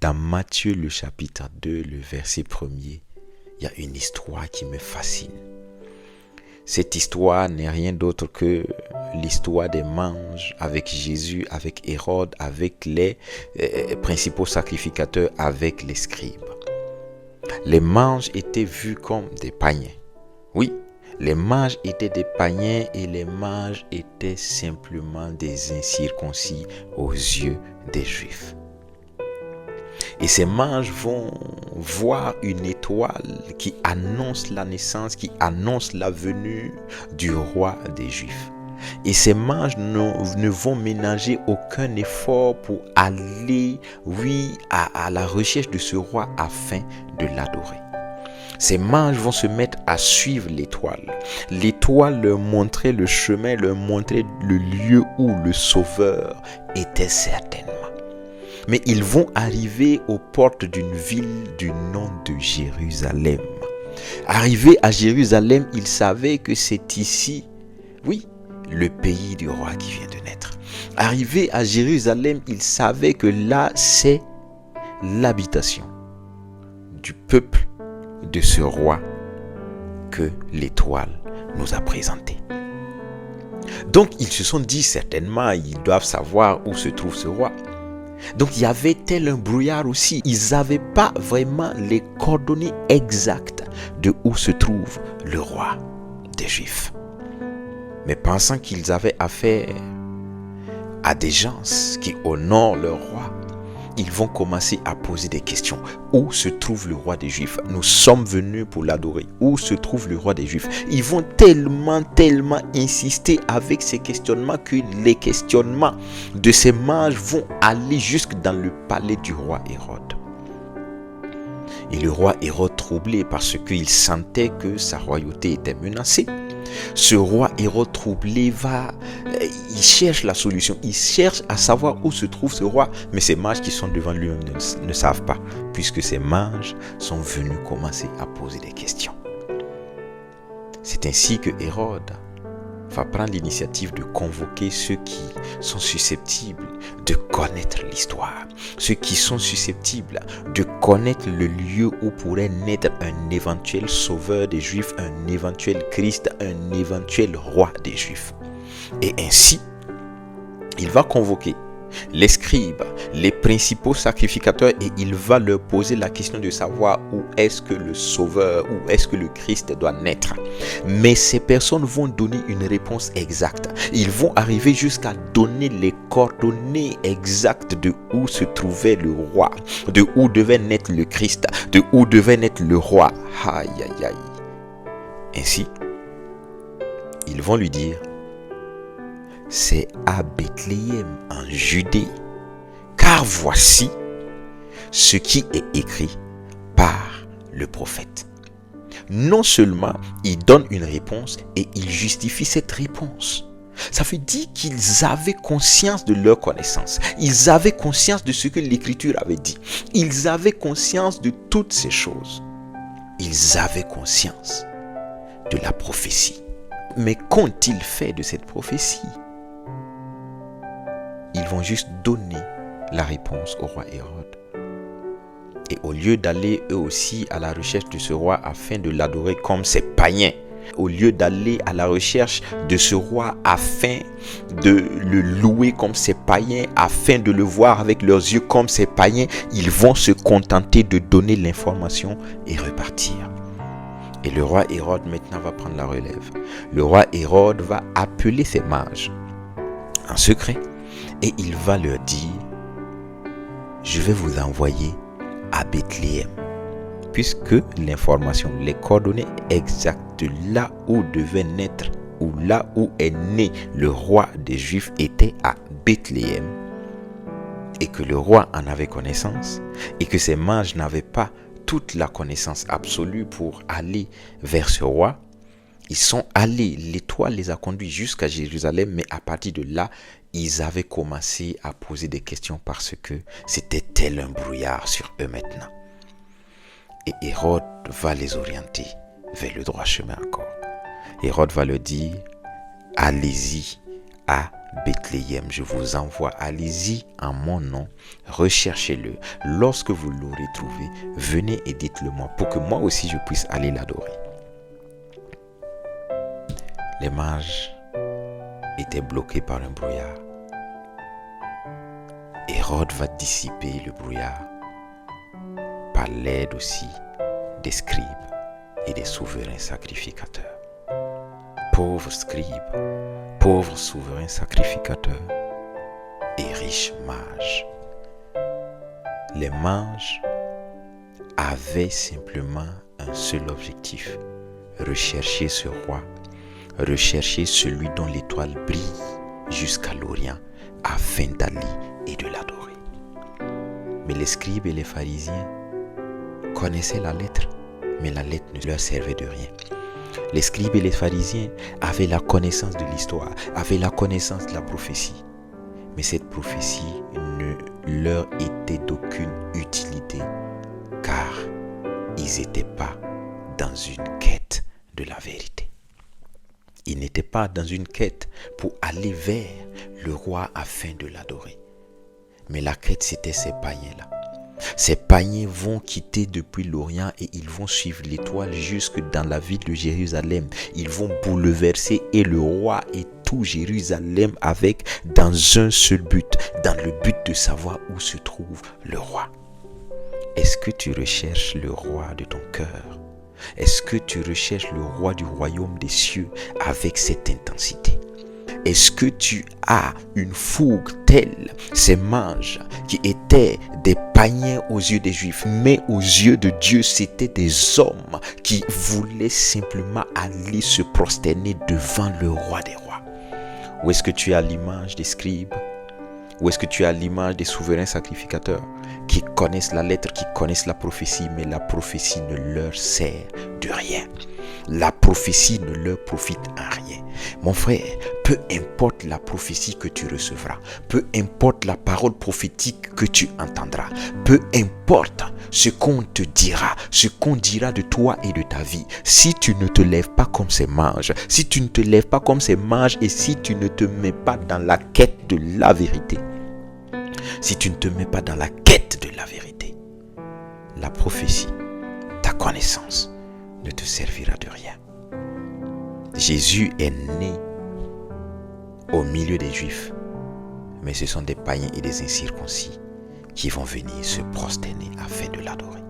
Dans Matthieu, le chapitre 2, le verset 1er, il y a une histoire qui me fascine. Cette histoire n'est rien d'autre que l'histoire des manges avec Jésus, avec Hérode, avec les principaux sacrificateurs, avec les scribes. Les manges étaient vus comme des païens. Oui, les mages étaient des païens et les mages étaient simplement des incirconcis aux yeux des Juifs. Et ces mages vont voir une étoile qui annonce la naissance, qui annonce la venue du roi des Juifs. Et ces mages ne vont ménager aucun effort pour aller, à la recherche de ce roi afin de l'adorer. Ces mages vont se mettre à suivre l'étoile. L'étoile leur montrait le chemin, leur montrait le lieu où le Sauveur était certainement. Mais ils vont arriver aux portes d'une ville du nom de Jérusalem. Arrivés à Jérusalem, ils savaient que c'est ici, le pays du roi qui vient de naître. Arrivés à Jérusalem, ils savaient que là, c'est l'habitation du peuple de ce roi que l'étoile nous a présenté. Donc, ils se sont dit certainement, ils doivent savoir où se trouve ce roi. Donc il y avait tel un brouillard aussi. Ils n'avaient pas vraiment les coordonnées exactes de où se trouve le roi des Juifs. Mais pensant qu'ils avaient affaire à des gens qui honorent leur roi, ils vont commencer à poser des questions. Où se trouve le roi des Juifs? Nous sommes venus pour l'adorer. Où se trouve le roi des Juifs? Ils vont tellement insister avec ces questionnements que les questionnements de ces mages vont aller jusque dans le palais du roi Hérode. Et le roi Hérode, troublé parce qu'il sentait que sa royauté était menacée, ce roi Hérode troublé il cherche la solution, il cherche à savoir où se trouve ce roi, mais ces mages qui sont devant lui ne savent pas, puisque ces mages sont venus commencer à poser des questions. C'est ainsi que Hérode va prendre l'initiative de convoquer ceux qui sont susceptibles de connaître l'histoire, ceux qui sont susceptibles de connaître le lieu où pourrait naître un éventuel sauveur des Juifs, un éventuel Christ, un éventuel roi des Juifs. Et ainsi, il va convoquer les scribes, les principaux sacrificateurs, et il va leur poser la question de savoir où est-ce que le Sauveur, où est-ce que le Christ doit naître. Mais ces personnes vont donner une réponse exacte. Ils vont arriver jusqu'à donner les coordonnées exactes de où se trouvait le roi, de où devait naître le Christ, de où devait naître le roi. Aïe, aïe, aïe. Ainsi, ils vont lui dire: c'est à Bethléem en Judée, car voici ce qui est écrit par le prophète. Non seulement il donne une réponse et il justifie cette réponse. Ça veut dire qu'ils avaient conscience de leur connaissance. Ils avaient conscience de ce que l'Écriture avait dit. Ils avaient conscience de toutes ces choses. Ils avaient conscience de la prophétie. Mais qu'ont-ils fait de cette prophétie? Ils vont juste donner la réponse au roi Hérode. Et au lieu d'aller eux aussi à la recherche de ce roi afin de l'adorer comme ces païens, au lieu d'aller à la recherche de ce roi afin de le louer comme ces païens, afin de le voir avec leurs yeux comme ces païens, ils vont se contenter de donner l'information et repartir. Et le roi Hérode maintenant va prendre la relève. Le roi Hérode va appeler ses mages en secret. Et il va leur dire: je vais vous envoyer à Bethléem, puisque l'information, les coordonnées exactes de là où devait naître, ou là où est né le roi des Juifs étaient à Bethléem, et que le roi en avait connaissance, et que ces mages n'avaient pas toute la connaissance absolue pour aller vers ce roi. Ils sont allés, l'étoile les a conduits jusqu'à Jérusalem, mais à partir de là, ils avaient commencé à poser des questions parce que c'était tel un brouillard sur eux maintenant. Et Hérode va les orienter vers le droit chemin encore. Hérode va leur dire: allez-y à Bethléem, je vous envoie, allez-y en mon nom, recherchez-le. Lorsque vous l'aurez trouvé, venez et dites-le moi, pour que moi aussi je puisse aller l'adorer. Les mages étaient bloqués par un brouillard. Hérode va dissiper le brouillard par l'aide aussi des scribes et des souverains sacrificateurs. Pauvres scribes, pauvres souverains sacrificateurs et riches mages. Les mages avaient simplement un seul objectif: rechercher ce roi, rechercher celui dont l'étoile brille jusqu'à l'Orient afin d'aller et de l'adorer. Mais les scribes et les pharisiens connaissaient la lettre, mais la lettre ne leur servait de rien. Les scribes et les pharisiens avaient la connaissance de l'histoire, avaient la connaissance de la prophétie. Mais cette prophétie ne leur était d'aucune utilité, car ils n'étaient pas dans une quête de la vérité. Ils n'étaient pas dans une quête pour aller vers le roi afin de l'adorer. Mais la quête, c'était ces païens-là. Ces païens vont quitter depuis l'Orient et ils vont suivre l'étoile jusque dans la ville de Jérusalem. Ils vont bouleverser et le roi et tout Jérusalem avec dans un seul but, dans le but de savoir où se trouve le roi. Est-ce que tu recherches le roi de ton cœur? Est-ce que tu recherches le roi du royaume des cieux avec cette intensité? Est-ce que tu as une fougue telle, ces mages qui étaient des païens aux yeux des Juifs, mais aux yeux de Dieu, c'était des hommes qui voulaient simplement aller se prosterner devant le roi des rois? Ou est-ce que tu as l'image des scribes? Ou est-ce que tu as l'image des souverains sacrificateurs qui connaissent la lettre, qui connaissent la prophétie, mais la prophétie ne leur sert de rien? La prophétie ne leur profite en rien. Mon frère, peu importe la prophétie que tu recevras, peu importe la parole prophétique que tu entendras, peu importe ce qu'on te dira, ce qu'on dira de toi et de ta vie, si tu ne te lèves pas comme ces mages, si tu ne te lèves pas comme ces mages et si tu ne te mets pas dans la quête de la vérité, si tu ne te mets pas dans la quête de la vérité, la prophétie, ta connaissance ne te servira de rien. Jésus est né au milieu des Juifs, mais ce sont des païens et des incirconcis qui vont venir se prosterner afin de l'adorer.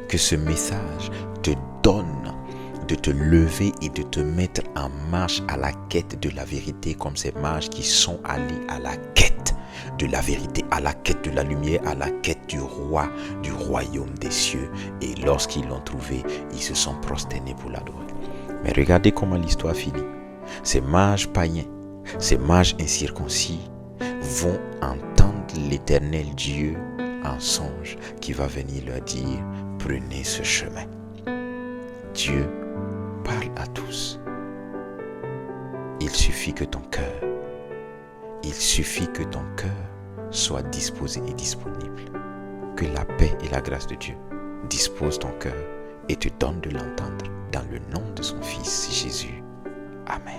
Que ce message te donne de te lever et de te mettre en marche à la quête de la vérité, comme ces mages qui sont allés à la quête de la vérité, à la quête de la lumière, à la quête du roi, du royaume des cieux. Et lorsqu'ils l'ont trouvé, ils se sont prosternés pour l'adorer. Mais regardez comment l'histoire finit. Ces mages païens, ces mages incirconcis vont entendre l'Éternel Dieu en songe qui va venir leur dire: prenez ce chemin. Dieu parle à tous. Il suffit que ton cœur soit disposé et disponible. Que la paix et la grâce de Dieu disposent ton cœur et te donnent de l'entendre dans le nom de son Fils Jésus. Amen.